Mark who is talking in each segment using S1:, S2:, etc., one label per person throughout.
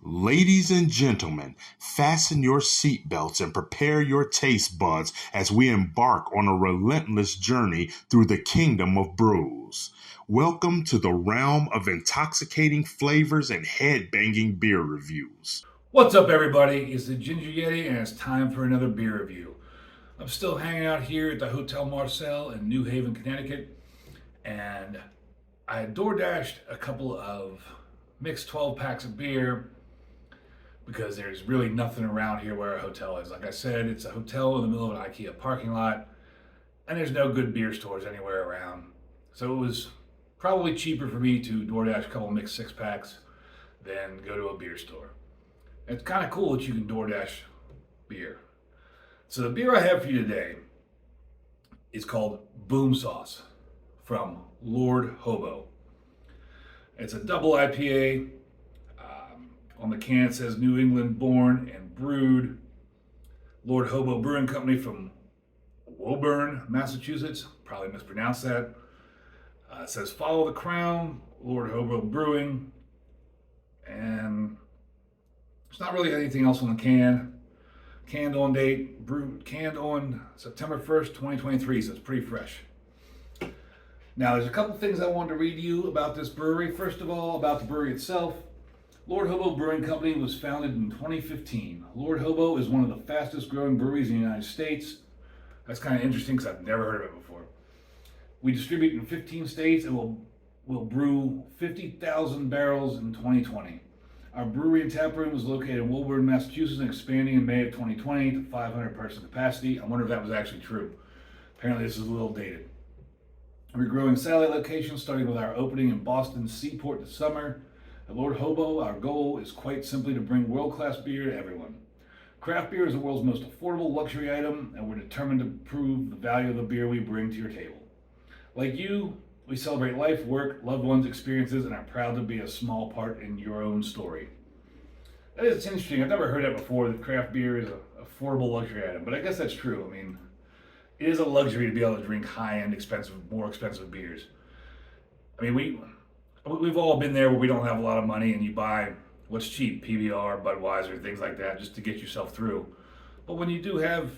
S1: Ladies and gentlemen, fasten your seatbelts and prepare your taste buds as we embark on a relentless journey through the kingdom of brews. Welcome to the realm of intoxicating flavors and head-banging beer reviews.
S2: What's up, everybody? It's the Ginger Yeti, and it's time for another beer review. I'm still hanging out here at the Hotel Marcel in New Haven, Connecticut, and I DoorDashed a couple of mixed 12 packs of beer because there's really nothing around here where a hotel is. Like I said, it's a hotel in the middle of an IKEA parking lot, and there's no good beer stores anywhere around. So it was probably cheaper for me to DoorDash a couple mixed 6-packs than go to a beer store. It's kind of cool that you can DoorDash beer. So the beer I have for you today is called Boomsauce from Lord Hobo. It's a double IPA. On the can it says New England born and brewed. Lord Hobo Brewing Company from Woburn, Massachusetts. Probably mispronounced that. It says follow the crown, Lord Hobo Brewing. And there's not really anything else on the can. Canned on date, brewed, canned on September 1st, 2023, so it's pretty fresh. Now, there's a couple things I wanted to read to you about this brewery. First of all, about the brewery itself. Lord Hobo Brewing Company was founded in 2015. Lord Hobo is one of the fastest growing breweries in the United States. That's kind of interesting because I've never heard of it before. We distribute in 15 states and we'll brew 50,000 barrels in 2020. Our brewery and tap room was located in Woburn, Massachusetts, and expanding in May of 2020 to 500 person capacity. I wonder if that was actually true. Apparently this is a little dated. We're growing satellite locations, starting with our opening in Boston Seaport this summer. At Lord Hobo, our goal is quite simply to bring world-class beer to everyone. Craft beer is the world's most affordable luxury item, and we're determined to prove the value of the beer we bring to your table. Like you, we celebrate life, work, loved ones' experiences, and are proud to be a small part in your own story. That is interesting. I've never heard that before, that craft beer is an affordable luxury item, but I guess that's true. I mean, it is a luxury to be able to drink high-end, more expensive beers. I mean, we've all been there where we don't have a lot of money and you buy what's cheap, PBR, Budweiser, things like that, just to get yourself through. But when you do have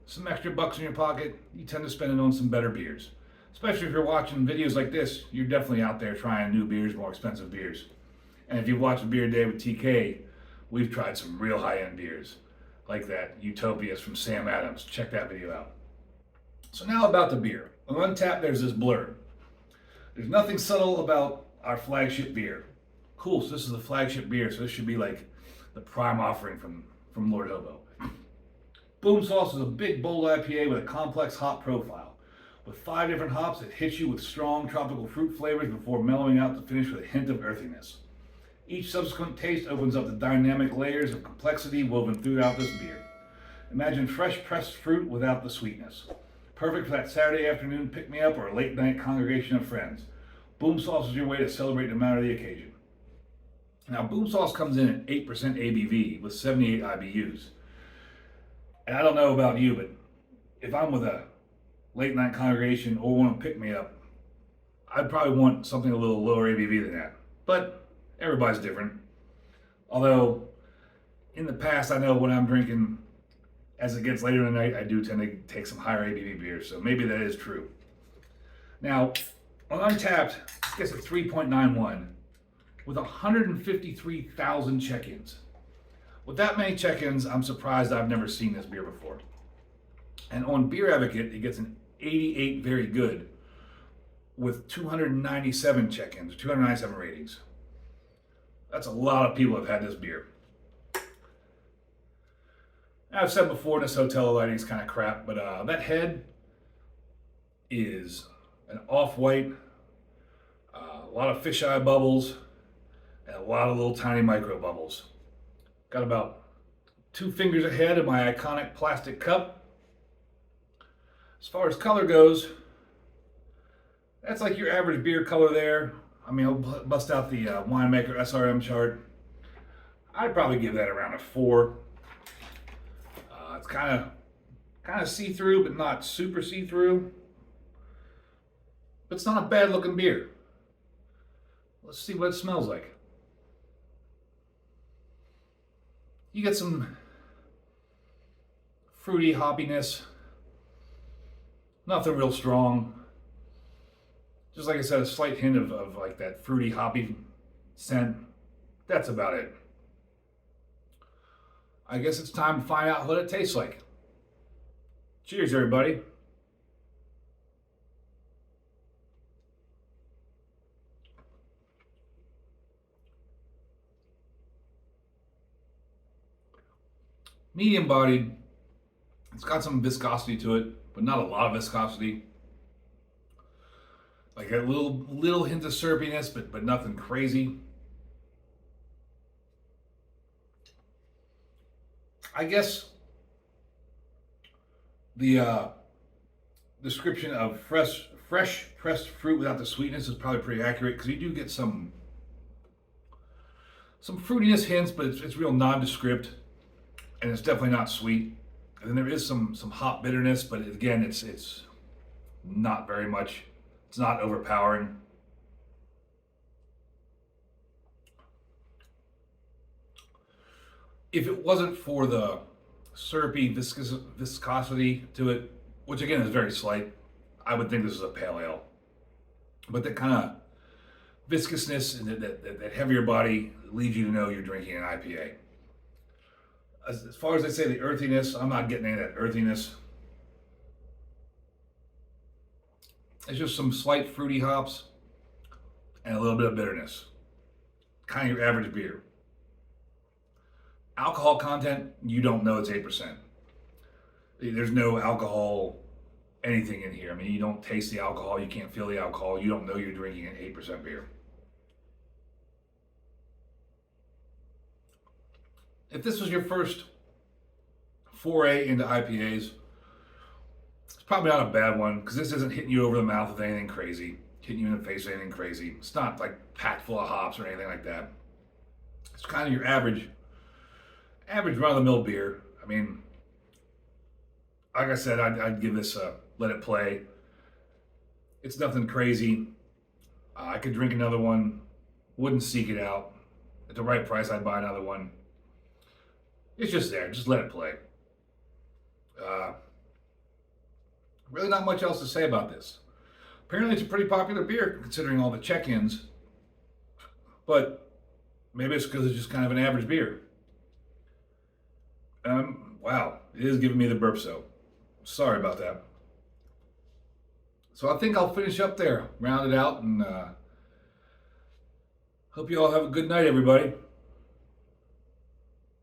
S2: some extra bucks in your pocket, you tend to spend it on some better beers. Especially if you're watching videos like this, you're definitely out there trying new beers, more expensive beers. And if you've watched A Beer Day with TK, we've tried some real high-end beers, like that Utopias from Sam Adams. Check that video out. So now about the beer. On Untappd, there's this blurb. There's nothing subtle about our flagship beer. Cool, so this is the flagship beer, so this should be like the prime offering from Lord Hobo. Boomsauce is a big, bold IPA with a complex hop profile. With 5 different hops, it hits you with strong tropical fruit flavors before mellowing out to finish with a hint of earthiness. Each subsequent taste opens up the dynamic layers of complexity woven throughout this beer. Imagine fresh pressed fruit without the sweetness. Perfect for that Saturday afternoon pick-me-up or a late-night congregation of friends. Boomsauce is your way to celebrate no matter the occasion. Now, Boomsauce comes in at 8% ABV with 78 IBUs. And I don't know about you, but if I'm with a late-night congregation or want to pick me up, I'd probably want something a little lower ABV than that. But everybody's different. Although, in the past, I know when I'm drinking, as it gets later in the night, I do tend to take some higher ABV beers, so maybe that is true. Now, on Untappd, it gets a 3.91 with 153,000 check-ins. With that many check-ins, I'm surprised I've never seen this beer before. And on Beer Advocate, it gets an 88 very good with 297 check-ins, 297 ratings. That's a lot of people have had this beer. I've said before, this hotel lighting is kind of crap, but that head is an off-white, a lot of fisheye bubbles, and a lot of little tiny micro bubbles. Got about 2 fingers ahead of my iconic plastic cup. As far as color goes, that's like your average beer color there. I mean, I'll bust out the winemaker SRM chart. I'd probably give that around a 4. It's kind of see-through, but not super see-through. But it's not a bad looking beer. Let's see what it smells like. You get some fruity hoppiness. Nothing real strong. Just like I said, a slight hint of like that fruity hoppy scent. That's about it. I guess it's time to find out what it tastes like. Cheers, everybody. Medium bodied. It's got some viscosity to it, but not a lot of viscosity. Like a little hint of syrupiness, but nothing crazy. I guess the description of fresh pressed fruit without the sweetness is probably pretty accurate, because you do get some fruitiness hints, but it's real nondescript, and it's definitely not sweet. And then there is some hop bitterness, but again, it's not very much. It's not overpowering. If it wasn't for the syrupy viscosity to it, which again is very slight, I would think this is a pale ale. But that kind of viscousness and that heavier body leads you to know you're drinking an IPA. As far as they say, the earthiness, I'm not getting any of that earthiness. It's just some slight fruity hops and a little bit of bitterness. Kind of your average beer. Alcohol content, you don't know it's 8%. There's no alcohol anything in here. I mean, you don't taste the alcohol, you can't feel the alcohol, you don't know you're drinking an 8% beer. If this was your first foray into IPAs, it's probably not a bad one, because this isn't hitting you over the mouth with anything crazy, hitting you in the face with anything crazy. It's not like packed full of hops or anything like that. It's kind of your average run-of-the-mill beer. I mean, like I said, I'd give this a let it play. It's nothing crazy. I could drink another one, wouldn't seek it out. At the right price, I'd buy another one. It's just there, just let it play. Really not much else to say about this. Apparently it's a pretty popular beer considering all the check-ins, but maybe it's because it's just kind of an average beer. Wow, it is giving me the burp, so sorry about that. So I think I'll finish up there, round it out, and hope you all have a good night, everybody.